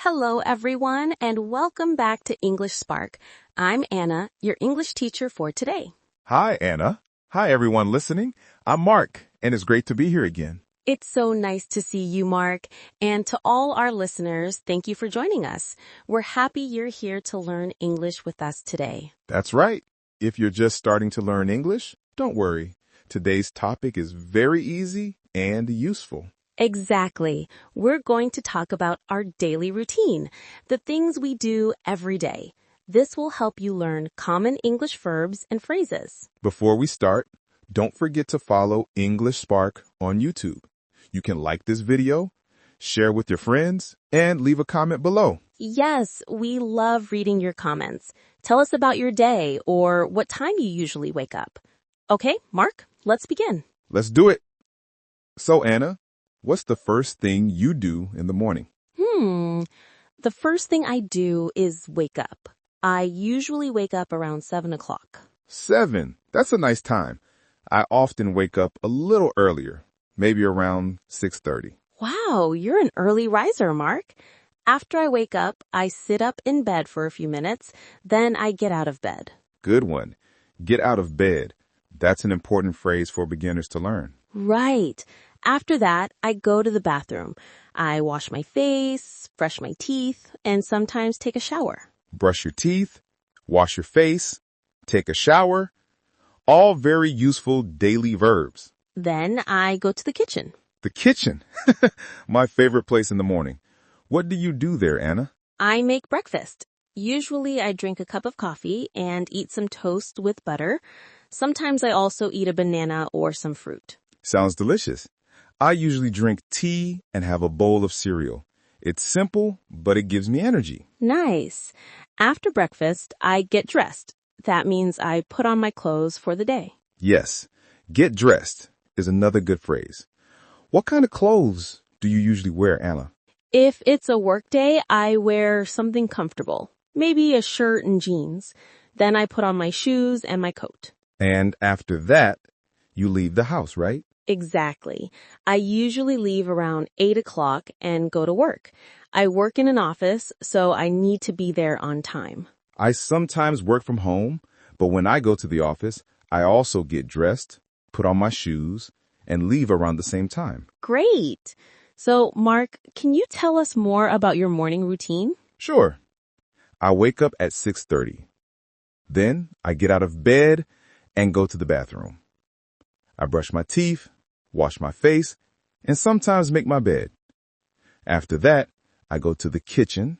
Hello, everyone, and welcome back to English Spark. I'm Anna, your English teacher for today. Hi, Anna. Hi, everyone listening. I'm Mark, and it's great to be here again. It's so nice to see you, Mark. And to all our listeners, thank you for joining us. We're happy you're here to learn English with us today. That's right. If you're just starting to learn English, don't worry. Today's topic is very easy and useful. Exactly. We're going to talk about our daily routine, the things we do every day. This will help you learn common English verbs and phrases. Before we start, don't forget to follow English Spark on YouTube. You can like this video, share with your friends, and leave a comment below. Yes, we love reading your comments. Tell us about your day or what time you usually wake up. Okay, Mark, let's begin. Let's do it. So, Anna, what's the first thing you do in the morning? The first thing I do is wake up. I usually wake up around 7 o'clock. 7. That's a nice time. I often wake up a little earlier, maybe around 6:30. Wow, you're an early riser, Mark. After I wake up, I sit up in bed for a few minutes, then I get out of bed. Good one. Get out of bed. That's an important phrase for beginners to learn. Right. After that, I go to the bathroom. I wash my face, brush my teeth, and sometimes take a shower. Brush your teeth, wash your face, take a shower. All very useful daily verbs. Then I go to the kitchen. The kitchen. My favorite place in the morning. What do you do there, Anna? I make breakfast. Usually I drink a cup of coffee and eat some toast with butter. Sometimes I also eat a banana or some fruit. Sounds delicious. I usually drink tea and have a bowl of cereal. It's simple, but it gives me energy. Nice. After breakfast, I get dressed. That means I put on my clothes for the day. Yes, get dressed is another good phrase. What kind of clothes do you usually wear, Anna? If it's a work day, I wear something comfortable, maybe a shirt and jeans. Then I put on my shoes and my coat. And after that, you leave the house, right? Exactly. I usually leave around 8 o'clock and go to work. I work in an office, so I need to be there on time. I sometimes work from home, but when I go to the office, I also get dressed, put on my shoes, and leave around the same time. Great. So, Mark, can you tell us more about your morning routine? Sure. I wake up at 6:30. Then I get out of bed and go to the bathroom. I brush my teeth, wash my face, and sometimes make my bed. After that, I go to the kitchen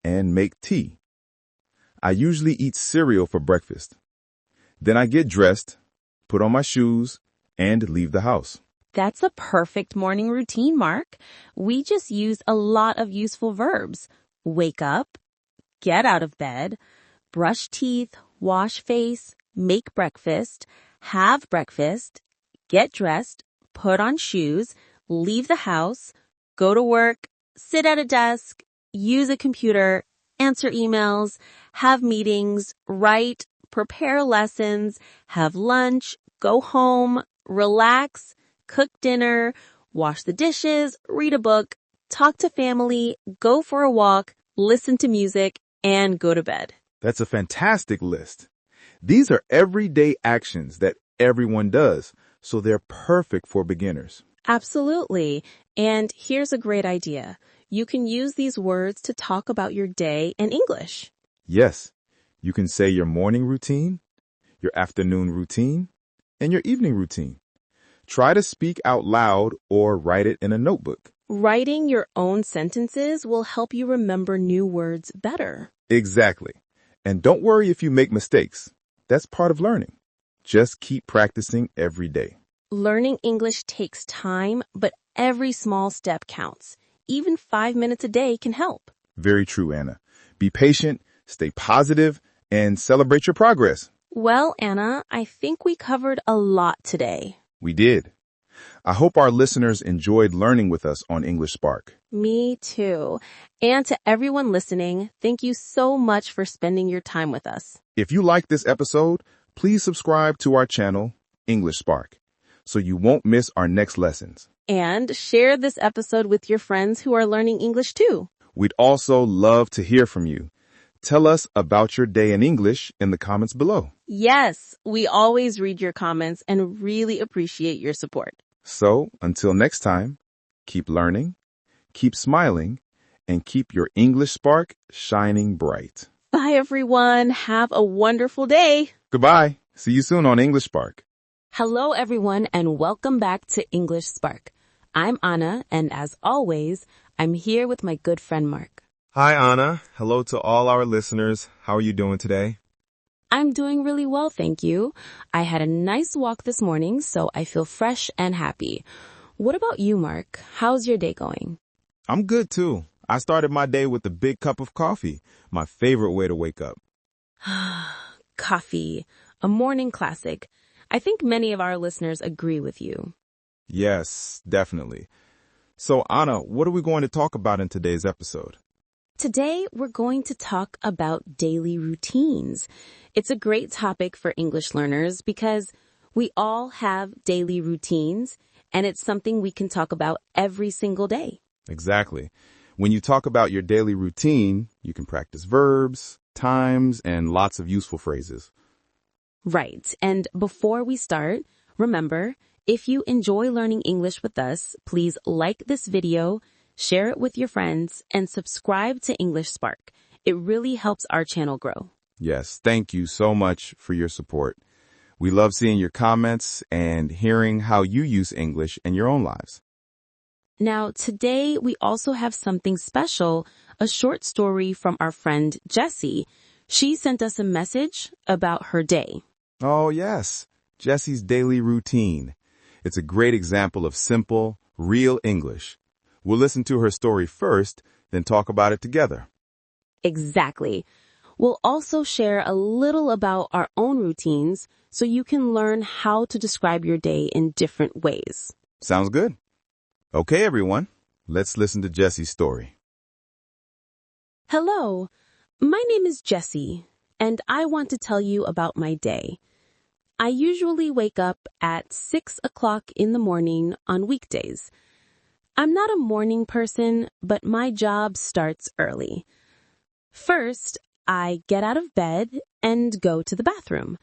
and make tea. I usually eat cereal for breakfast. Then I get dressed, put on my shoes, and leave the house. That's a perfect morning routine, Mark. We just used a lot of useful verbs. Wake up, get out of bed, brush teeth, wash face, make breakfast, have breakfast, get dressed, put on shoes, leave the house, go to work, sit at a desk, use a computer, answer emails, have meetings, write, prepare lessons, have lunch, go home, relax, cook dinner, wash the dishes, read a book, talk to family, go for a walk, listen to music, and go to bed. That's a fantastic list. These are everyday actions that everyone does, so they're perfect for beginners. Absolutely. And here's a great idea. You can use these words to talk about your day in English. Yes, you can say your morning routine, your afternoon routine, and your evening routine. Try to speak out loud or write it in a notebook. Writing your own sentences will help you remember new words better. Exactly. And don't worry if you make mistakes. That's part of learning. Just keep practicing every day. Learning English takes time, but every small step counts. Even 5 minutes a day can help. Very true, Anna. Be patient, stay positive, and celebrate your progress. Well, Anna, I think we covered a lot today. We did. I hope our listeners enjoyed learning with us on English Spark. Me too. And to everyone listening, thank you so much for spending your time with us. If you like this episode, please subscribe to our channel, English Spark, so you won't miss our next lessons. And share this episode with your friends who are learning English too. We'd also love to hear from you. Tell us about your day in English in the comments below. Yes, we always read your comments and really appreciate your support. So, until next time, keep learning, keep smiling, and keep your English spark shining bright. Bye, everyone. Have a wonderful day. Goodbye. See you soon on English Spark. Hello, everyone, and welcome back to English Spark. I'm Anna, and as always, I'm here with my good friend Mark. Hi, Anna. Hello to all our listeners. How are you doing today? I'm doing really well, thank you. I had a nice walk this morning, so I feel fresh and happy. What about you, Mark? How's your day going? I'm good, too. I started my day with a big cup of coffee, my favorite way to wake up. Coffee, a morning classic. I think many of our listeners agree with you. Yes, definitely. So, Anna, what are we going to talk about in today's episode? Today, we're going to talk about daily routines. It's a great topic for English learners because we all have daily routines, and it's something we can talk about every single day. Exactly. When you talk about your daily routine, you can practice verbs, times, and lots of useful phrases. Right. And before we start, remember, if you enjoy learning English with us, please like this video, share it with your friends, and subscribe to English Spark. It really helps our channel grow. Yes, thank you so much for your support. We love seeing your comments and hearing how you use English in your own lives. Now, today we also have something special, a short story from our friend Jessie. She sent us a message about her day. Oh, yes, Jessie's daily routine. It's a great example of simple, real English. We'll listen to her story first, then talk about it together. Exactly. We'll also share a little about our own routines so you can learn how to describe your day in different ways. Sounds good. Okay, everyone, let's listen to Jessie's story. Hello, my name is Jessie, and I want to tell you about my day. I usually wake up at 6 o'clock in the morning on weekdays. I'm not a morning person, but my job starts early. First, I get out of bed and go to the bathroom.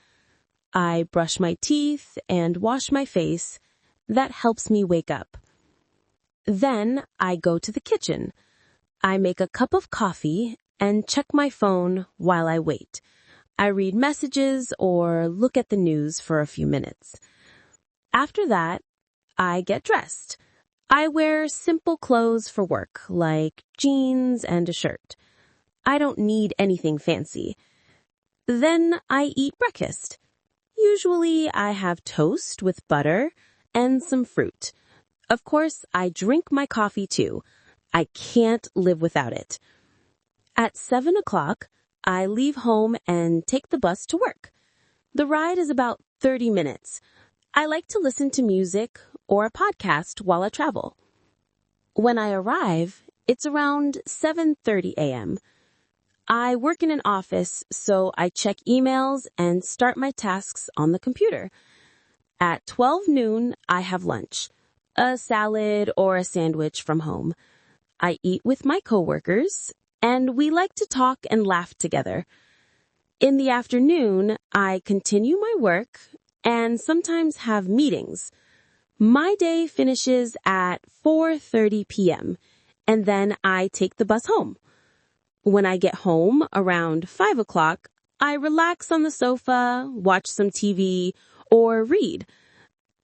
I brush my teeth and wash my face. That helps me wake up. Then I go to the kitchen. I make a cup of coffee and check my phone while I wait. I read messages or look at the news for a few minutes. After that, I get dressed. I wear simple clothes for work, like jeans and a shirt. I don't need anything fancy. Then I eat breakfast. Usually I have toast with butter and some fruit. Of course, I drink my coffee too. I can't live without it. At 7 o'clock, I leave home and take the bus to work. The ride is about 30 minutes. I like to listen to music or a podcast while I travel. When I arrive, it's around 7:30 a.m. I work in an office, so I check emails and start my tasks on the computer. At 12 noon, I have lunch, a salad or a sandwich from home. I eat with my coworkers, and we like to talk and laugh together. In the afternoon, I continue my work and sometimes have meetings. My day finishes at 4:30 p.m., and then I take the bus home. When I get home around 5 o'clock, I relax on the sofa, watch some TV, or read.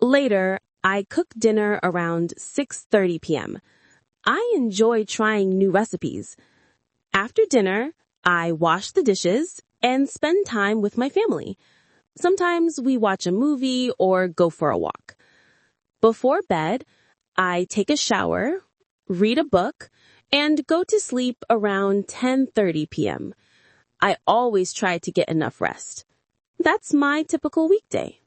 Later, I cook dinner around 6:30 p.m. I enjoy trying new recipes. After dinner, I wash the dishes and spend time with my family. Sometimes we watch a movie or go for a walk. Before bed, I take a shower, read a book, and go to sleep around 10:30 p.m. I always try to get enough rest. That's my typical weekday.